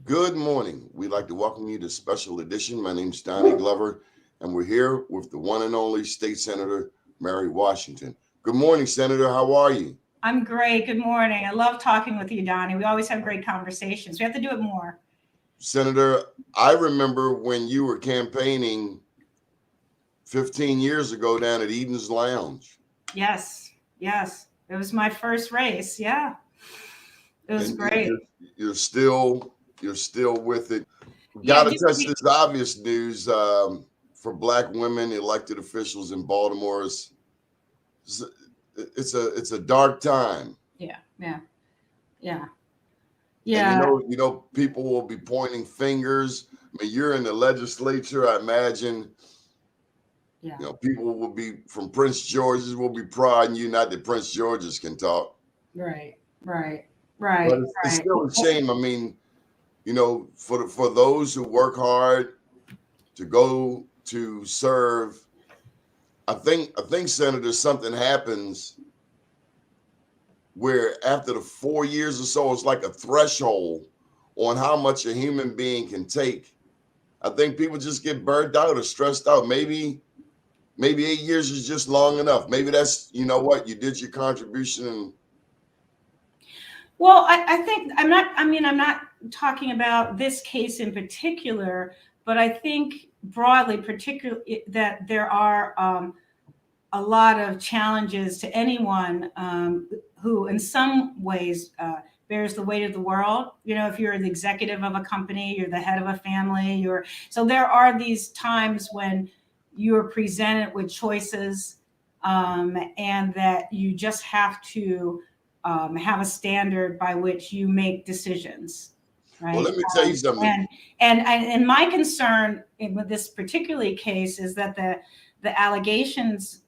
Good morning. We'd like to welcome you to special edition. My name's Donnie Glover, and we're here with the one and only State Senator Mary Washington. Good morning, Senator. How are you? I'm great. Good morning. I love talking with you, Donnie. We always have great conversations. We have to do it more. Senator, I remember when you were campaigning 15 years ago down at Eden's Lounge. Yes. It was my first race. Yeah. It was And great. you're still with it. Yeah. Got to touch this obvious news for Black women elected officials in Baltimore. It's a dark time. Yeah. And people will be pointing fingers. I mean, you're in the legislature. I imagine. Yeah. People will be from Prince George's will be prodding you. Not that Prince George's can talk. Right. But it's still a shame. I mean, for those who work hard to go to serve, I think Senator, something happens where after the 4 years or so, it's like a threshold on how much a human being can take. I think people just get burnt out or stressed out. Maybe 8 years is just long enough. Maybe that's, you did your contribution. And well, I think I'm not talking about this case in particular, but I think broadly, particularly that there are a lot of challenges to anyone who in some ways bears the weight of the world. If you're the executive of a company, you're the head of a family, so there are these times when you're presented with choices and that you just have to have a standard by which you make decisions. Right. Well, let me tell you something. And my concern with this particular case is that the allegations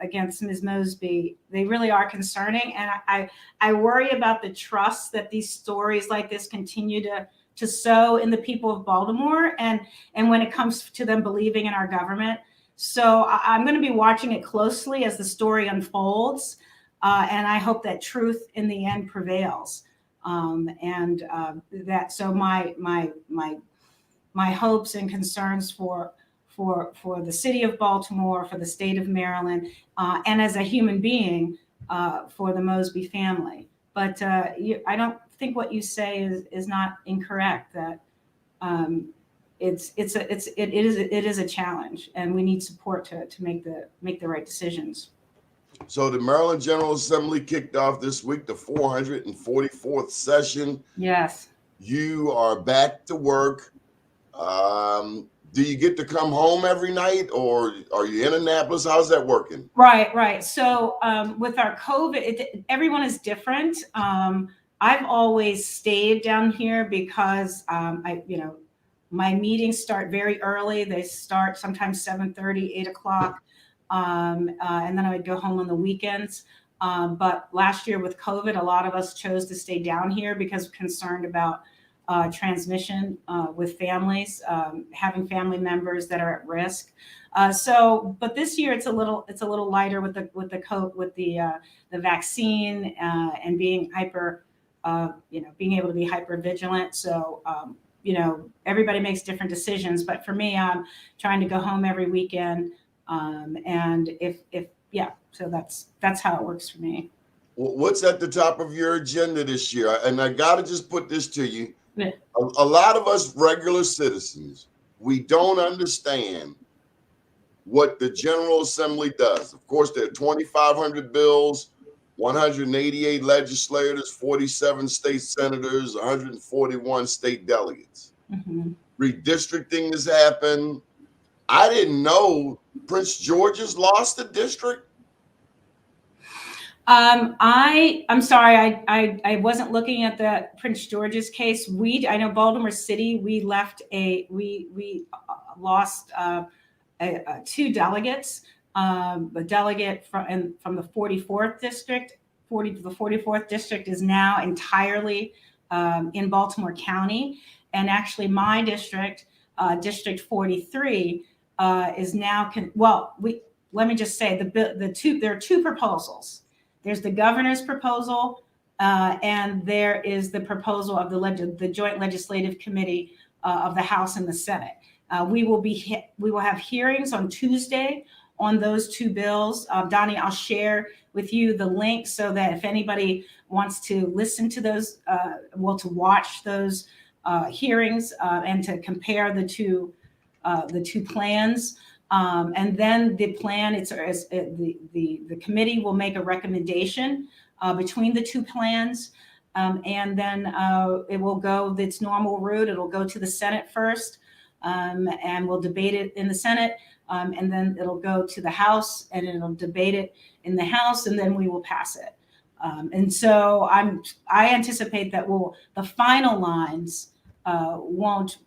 against Ms. Mosby, they really are concerning. And I worry about the trust that these stories like this continue to sow in the people of Baltimore and when it comes to them believing in our government. So I'm going to be watching it closely as the story unfolds. And I hope that truth in the end prevails. So my hopes and concerns for the city of Baltimore, for the state of Maryland, and as a human being, for the Mosby family. But I don't think what you say is not incorrect. That it is a challenge, and we need support to make the right decisions. So the Maryland General Assembly kicked off this week the 444th session. Yes. You are back to work. Do you get to come home every night, or are you in Annapolis? How's that working? Right. So with our COVID, everyone is different. I've always stayed down here because my meetings start very early. They start sometimes 7:30, 8 o'clock. And then I would go home on the weekends. But last year with COVID, a lot of us chose to stay down here because we're concerned about transmission with families, having family members that are at risk. But this year it's a little lighter with the vaccine and being being able to be hyper vigilant. So everybody makes different decisions. But for me, I'm trying to go home every weekend. So that's how it works for me. What's at the top of your agenda this year? And I got to just put this to you. A lot of us regular citizens, we don't understand what the General Assembly does. Of course, there are 2,500 bills, 188 legislators, 47 state senators, 141 state delegates. Mm-hmm. Redistricting has happened. I didn't know Prince George's lost a district. I'm sorry, I wasn't looking at the Prince George's case. I know Baltimore City, we lost two delegates. A delegate from the 44th district. The 44th district is now entirely in Baltimore County, and actually my district, District 43, is now. Let me just say there are two proposals. There's the governor's proposal And there is the proposal of the Joint Legislative Committee of the House and the Senate. We will have hearings on Tuesday on those two bills. Donnie, I'll share with you the link so that if anybody wants to listen to those, to watch those hearings and to compare the two plans. And then the plan, the committee will make a recommendation between the two plans. And then it will go its normal route. It'll go to the Senate first, and we'll debate it in the Senate. And then it'll go to the House, and it'll debate it in the House, and then we will pass it. And so I anticipate that the final lines won't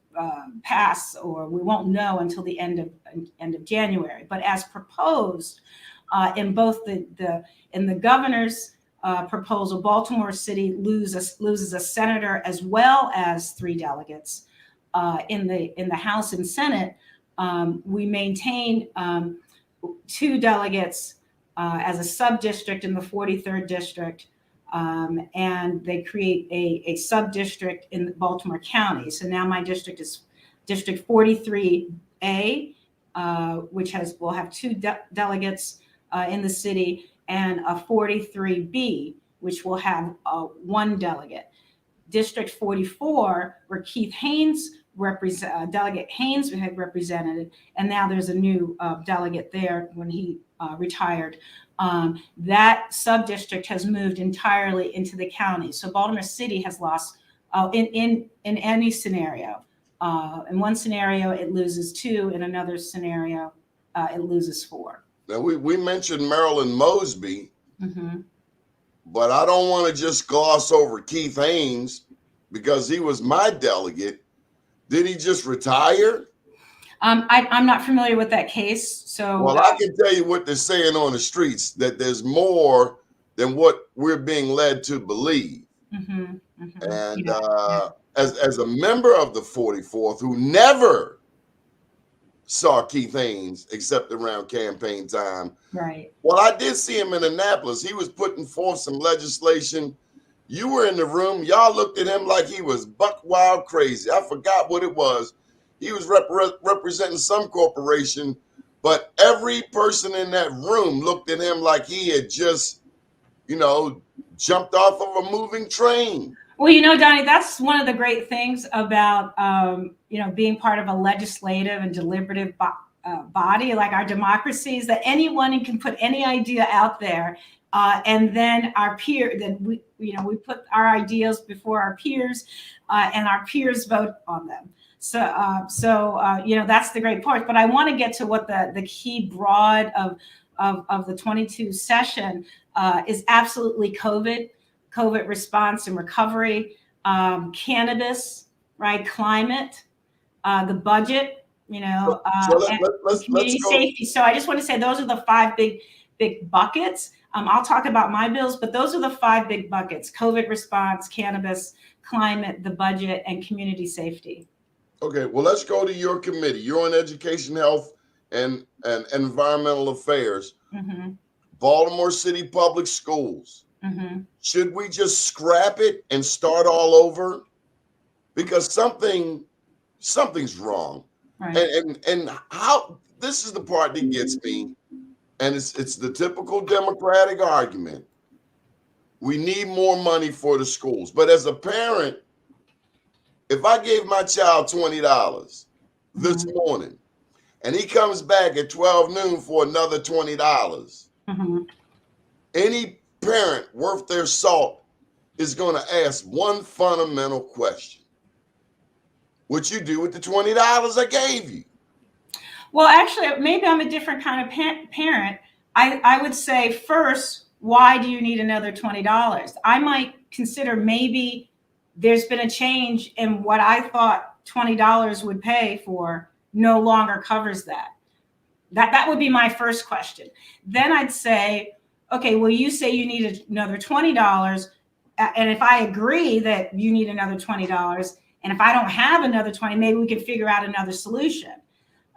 pass, or we won't know until the end of January. But as proposed in both in the governor's proposal, Baltimore City loses a senator as well as 3 delegates. In the House and Senate, we maintain 2 delegates as a sub-district in the 43rd district, and they create a sub-district in Baltimore County. So now my district is District 43A, which will have 2 delegates in the city, and a 43B, which will have 1 delegate. District 44, where Keith Haynes Delegate Haynes had represented, and now there's a new delegate there when he retired. That sub-district has moved entirely into the county. So Baltimore City has lost in any scenario. In one scenario, it loses 2. In another scenario, it loses 4. Now, we mentioned Marilyn Mosby, but I don't want to just gloss over Keith Haynes because he was my delegate. Did he just retire? I'm not familiar with that case. So, well, I can tell you what they're saying on the streets, that there's more than what we're being led to believe. And as a member of the 44th, who never saw Keith Haynes except around campaign time. Right. Well, I did see him in Annapolis. He was putting forth some legislation. You were in the room. Y'all looked at him like he was buck wild crazy. I forgot what it was. He was representing some corporation, but every person in that room looked at him like he had just, jumped off of a moving train. Well, Donnie, that's one of the great things about, being part of a legislative and deliberative body like our democracy, is that anyone can put any idea out there. And then we put our ideas before our peers, and our peers vote on them. So that's the great part. But I want to get to what the key broad of the 22 session is absolutely COVID response and recovery, cannabis, right, climate, the budget, and community safety. So I just want to say those are the 5 big buckets. I'll talk about my bills, but those are the 5 big buckets: COVID response, cannabis, climate, the budget, and community safety. Okay, well, let's go to your committee. You're on Education, Health, and Environmental Affairs. Baltimore City Public Schools. Should we just scrap it and start all over? Because something's wrong. Right. And how this is the part that gets me, and it's the typical Democratic argument. We need more money for the schools. But as a parent, if I gave my child $20 this morning, and he comes back at 12 noon for another $20, any parent worth their salt is going to ask one fundamental question: what you do with the $20 I gave you? Well, actually, maybe I'm a different kind of parent. I would say, first, why do you need another $20? I might consider maybe there's been a change in what I thought $20 would pay for no longer covers that. That would be my first question. Then I'd say, okay, well, you say you need another $20. And if I agree that you need another $20, and if I don't have another 20, maybe we can figure out another solution.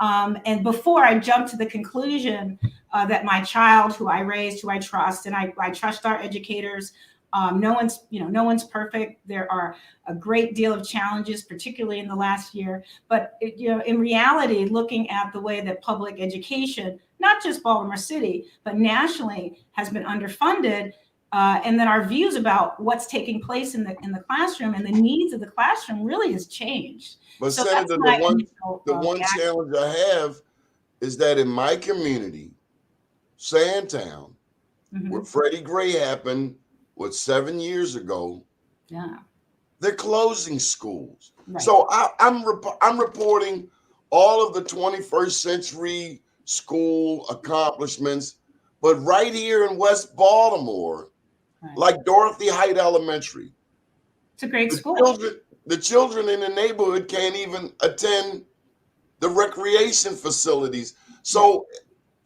And before I jump to the conclusion that my child, who I raised, who I trust, and I trust our educators, No one's perfect. There are a great deal of challenges, particularly in the last year. But in reality, looking at the way that public education, not just Baltimore City, but nationally, has been underfunded, and then our views about what's taking place in the classroom and the needs of the classroom really has changed. But So Senator, that's my the one reaction. challenge I have is that in my community, Sandtown, where Freddie Gray happened, 7 years ago, Yeah, they're closing schools. right. So I'm reporting all of the 21st century school accomplishments, but right here in West Baltimore, Right. like Dorothy Height Elementary, It's a great school. the children in the neighborhood can't even attend the recreation facilities. So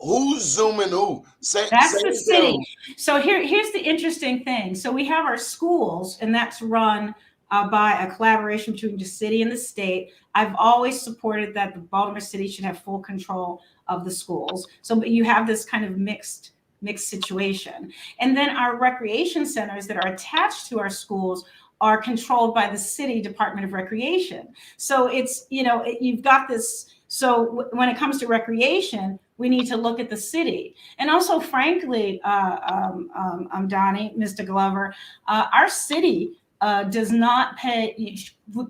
who's zooming who? That's the city. So here's the interesting thing. So we have our schools, and that's run by a collaboration between the city and the state. I've always supported that the Baltimore City should have full control of the schools. So you have this kind of mixed situation. And then our recreation centers that are attached to our schools are controlled by the city Department of Recreation. So it's, you've got this. So when it comes to recreation, we need to look at the city. And also, frankly, Donnie, Mr. Glover, our city does not pay,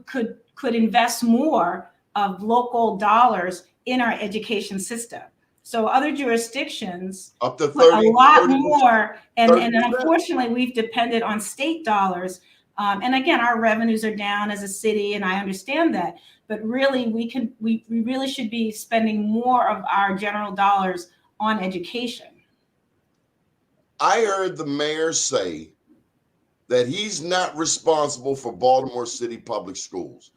could invest more of local dollars in our education system. So other jurisdictions up to put 30, a lot 30%, more, and 30%. unfortunately, we've depended on state dollars. And again, our revenues are down as a city, and I understand that. But really, we really should be spending more of our general dollars on education. I heard the mayor say that he's not responsible for Baltimore City public schools.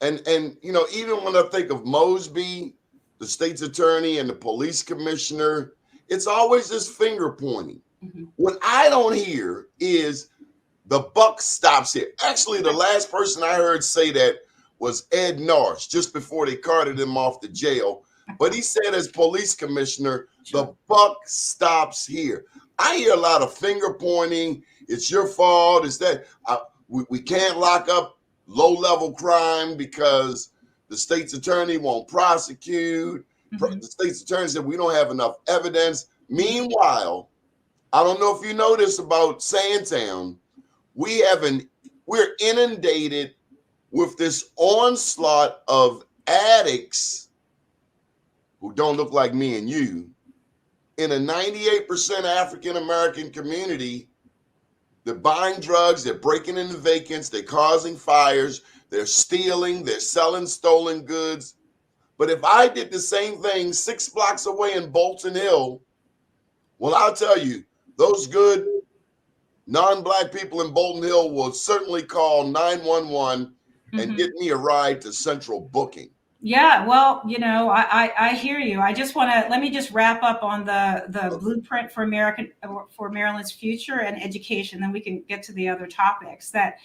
And even when I think of Mosby, the state's attorney, and the police commissioner, it's always this finger pointing. Mm-hmm. What I don't hear is the buck stops here. Actually, the last person I heard say that was Ed Norris, just before they carted him off to jail. But he said, as police commissioner, the buck stops here. I hear a lot of finger pointing. It's your fault. It's that we can't lock up low-level crime because the state's attorney won't prosecute. Mm-hmm. The state's attorney said we don't have enough evidence. Meanwhile, I don't know if you know this about Sandtown, we're inundated with this onslaught of addicts who don't look like me and you in a 98% African-American community. They're buying drugs, they're breaking into vacants, they're causing fires, they're stealing, they're selling stolen goods. But if I did the same thing 6 blocks away in Bolton Hill, well, I'll tell you, those good non-Black people in Bolton Hill will certainly call 911 and get me a ride to Central Booking. Yeah, well, I hear you. I just let me just wrap up on the blueprint for Maryland's future and education. Then we can get to the other topics. That,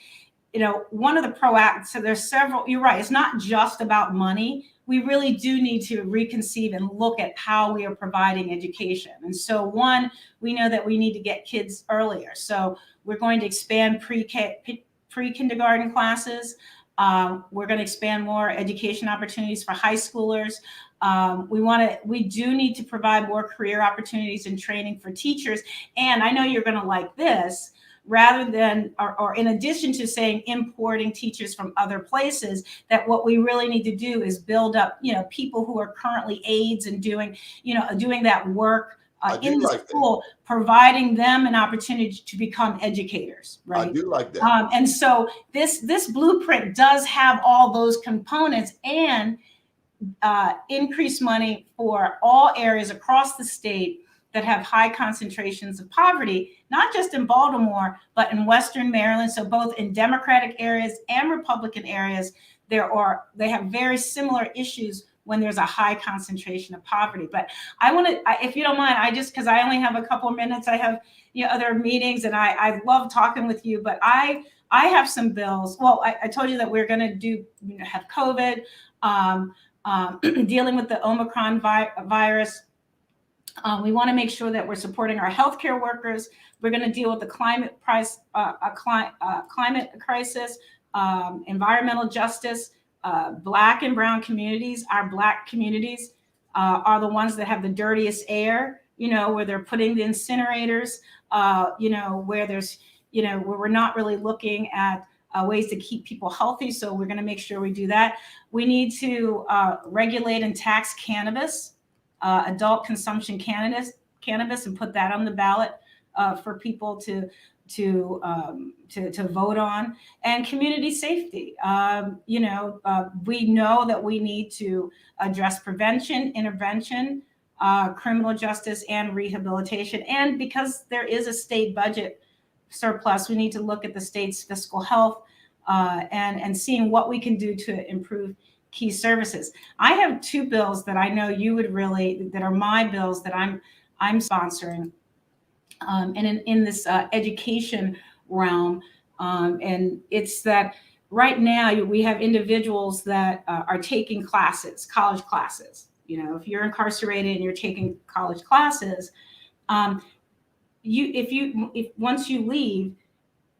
one of the so there's several. You're right. It's not just about money. We really do need to reconceive and look at how we are providing education. And so, one, we know that we need to get kids earlier. So we're going to expand pre-kindergarten classes. We're going to expand more education opportunities for high schoolers. We do need to provide more career opportunities and training for teachers. And I know you're going to like this, rather than, or in addition to saying importing teachers from other places, that what we really need to do is build up, people who are currently aides and doing that work in the school, providing them an opportunity to become educators, right? I do like that. And so this blueprint does have all those components and increased money for all areas across the state that have high concentrations of poverty, not just in Baltimore, but in Western Maryland. So both in Democratic areas and Republican areas, they have very similar issues when there's a high concentration of poverty. But I want to, if you don't mind, because I only have a couple of minutes, I have other meetings, and I love talking with you, but I have some bills. Well, I told you that we're going to have COVID, dealing with the Omicron virus. We want to make sure that we're supporting our healthcare workers. We're going to deal with the climate crisis, environmental justice. Black and brown communities, our Black communities, are the ones that have the dirtiest air. Where they're putting the incinerators. Where there's, where we're not really looking at ways to keep people healthy. So we're going to make sure we do that. We need to regulate and tax cannabis. Adult consumption cannabis, and put that on the ballot for people to vote on. And community safety. We know that we need to address prevention, intervention, criminal justice, and rehabilitation. And because there is a state budget surplus, we need to look at the state's fiscal health and seeing what we can do to improve key services. I have two bills that I know you would that are my bills that I'm sponsoring, and in this education realm, and it's that right now we have individuals that are taking classes, college classes. If you're incarcerated and you're taking college classes, if once you leave,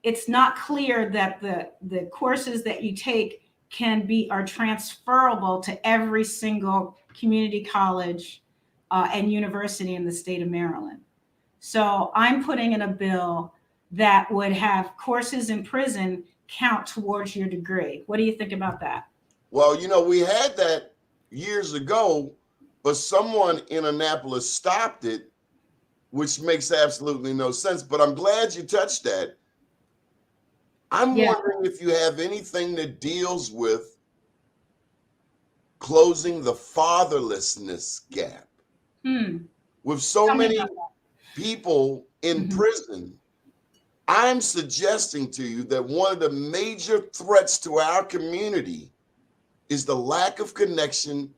it's not clear that the courses that you take are transferable to every single community college and university in the state of Maryland. So I'm putting in a bill that would have courses in prison count towards your degree. What do you think about that? Well, we had that years ago, but someone in Annapolis stopped it, which makes absolutely no sense. But I'm glad you touched that. I'm wondering if you have anything that deals with closing the fatherlessness gap. With so many people in prison, I'm suggesting to you that one of the major threats to our community is the lack of connection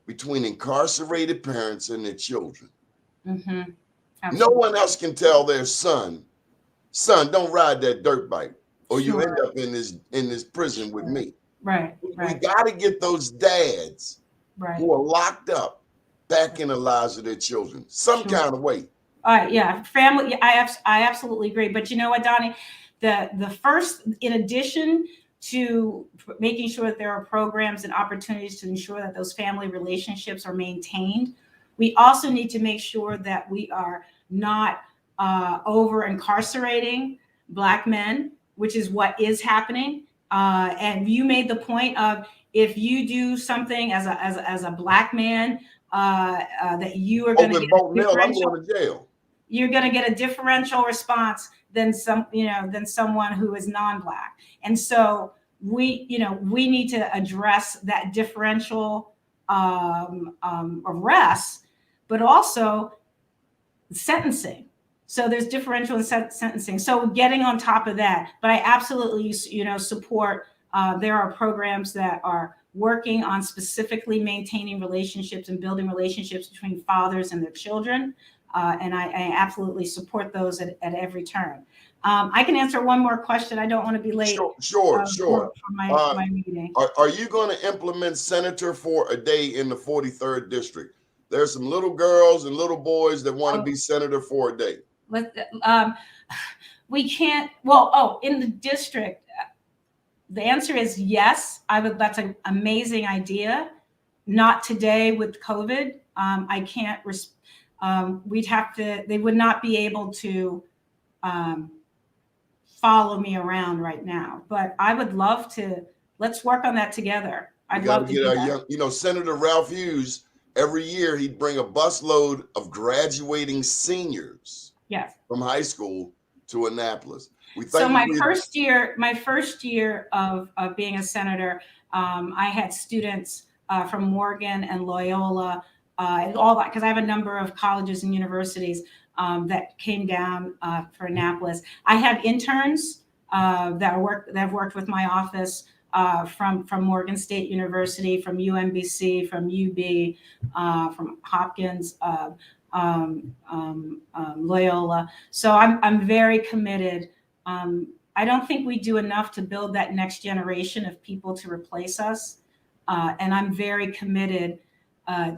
between incarcerated parents and their children. No one else can tell their son, don't ride that dirt bike, or you end up in this prison with me. Right. We got to get those dads who are locked up back in the lives of their children, some kind of way. Family. I absolutely agree. But you know what, Donnie, the first, in addition to making sure that there are programs and opportunities to ensure that those family relationships are maintained, we also need to make sure that we are not over incarcerating Black men, which is what is happening. And you made the point of, if you do something as a Black man, that you are going to get I'm going to jail. You're going to get a differential response than someone who is non-Black. And so we need to address that differential arrest, but also sentencing. So there's differential in sentencing. So getting on top of that, but I absolutely, support. There are programs that are working on specifically maintaining relationships and building relationships between fathers and their children. And I absolutely support those at every turn. I can answer one more question. I don't want to be late. Sure. For my meeting. Are you going to implement Senator for a Day in the 43rd District? There's some little girls and little boys that want to be Senator for a Day. We can't. In the district, the answer is yes. That's an amazing idea. Not today with COVID. I can't. We'd have to. They would not be able to follow me around right now. But I would love to. Let's work on that together. I'd love to get that. Senator Ralph Hughes. Every year he'd bring a busload of graduating seniors. Yes. From high school to Annapolis. So my first year of being a senator, I had students from Morgan and Loyola and all that, because I have a number of colleges and universities that came down for Annapolis. I have interns that have worked with my office from Morgan State University, from UMBC, from UB, from Hopkins. Loyola. So I'm very committed. I don't think we do enough to build that next generation of people to replace us. And I'm very committed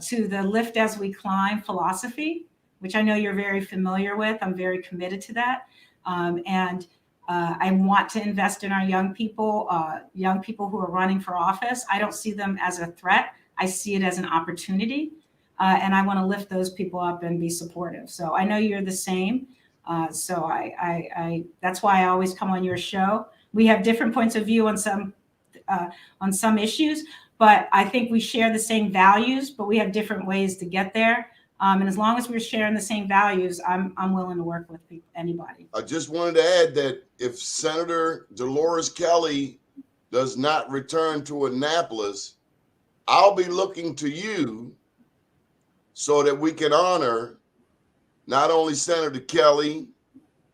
to the lift as we climb philosophy. which I know you're very familiar with. I'm very committed to that. I want to invest in our young people who are running for office. I don't see them as a threat. I see it as an opportunity. And I want to lift those people up and be supportive. So I know you're the same. So that's why I always come on your show. We have different points of view on some issues, but I think we share the same values, but we have different ways to get there. And as long as we're sharing the same values, I'm willing to work with anybody. I just wanted to add that if Senator Dolores Kelly does not return to Annapolis, I'll be looking to you so that we can honor not only Senator Kelly.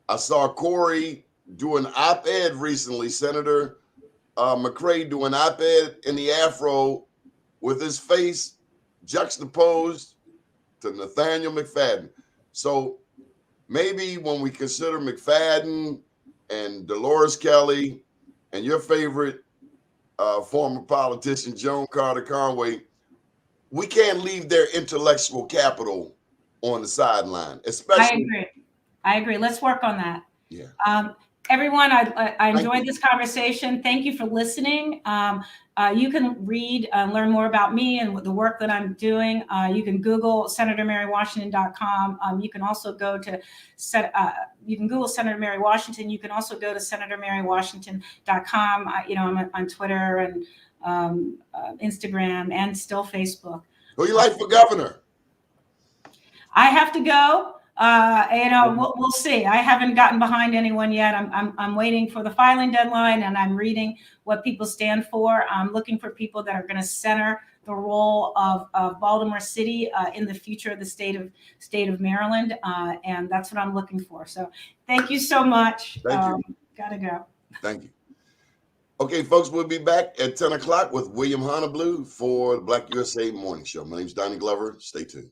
I saw Corey do an op-ed recently, Senator McCray do an op-ed in the Afro with his face juxtaposed to Nathaniel McFadden. So maybe when we consider McFadden and Dolores Kelly and your favorite former politician, Joan Carter Conway, we can't leave their intellectual capital on the sideline, especially. I agree. Let's work on that. Yeah. Everyone, I enjoyed this conversation. Thank you for listening. You can read and learn more about me and the work that I'm doing. You can Google SenatorMaryWashington.com. You can also go to you can Google Senator Mary Washington. You can also go to SenatorMaryWashington.com. I'm on Twitter and Instagram and still Facebook. Who you like for governor? I have to go. We'll see. I haven't gotten behind anyone yet. I'm waiting for the filing deadline, and I'm reading what people stand for. I'm looking for people that are going to center the role of Baltimore City in the future of the state of Maryland, and that's what I'm looking for. So, thank you so much. Thank you. Gotta go. Thank you. Okay, folks, we'll be back at 10 o'clock with William Honeyblue for the Black USA Morning Show. My name's Donnie Glover. Stay tuned.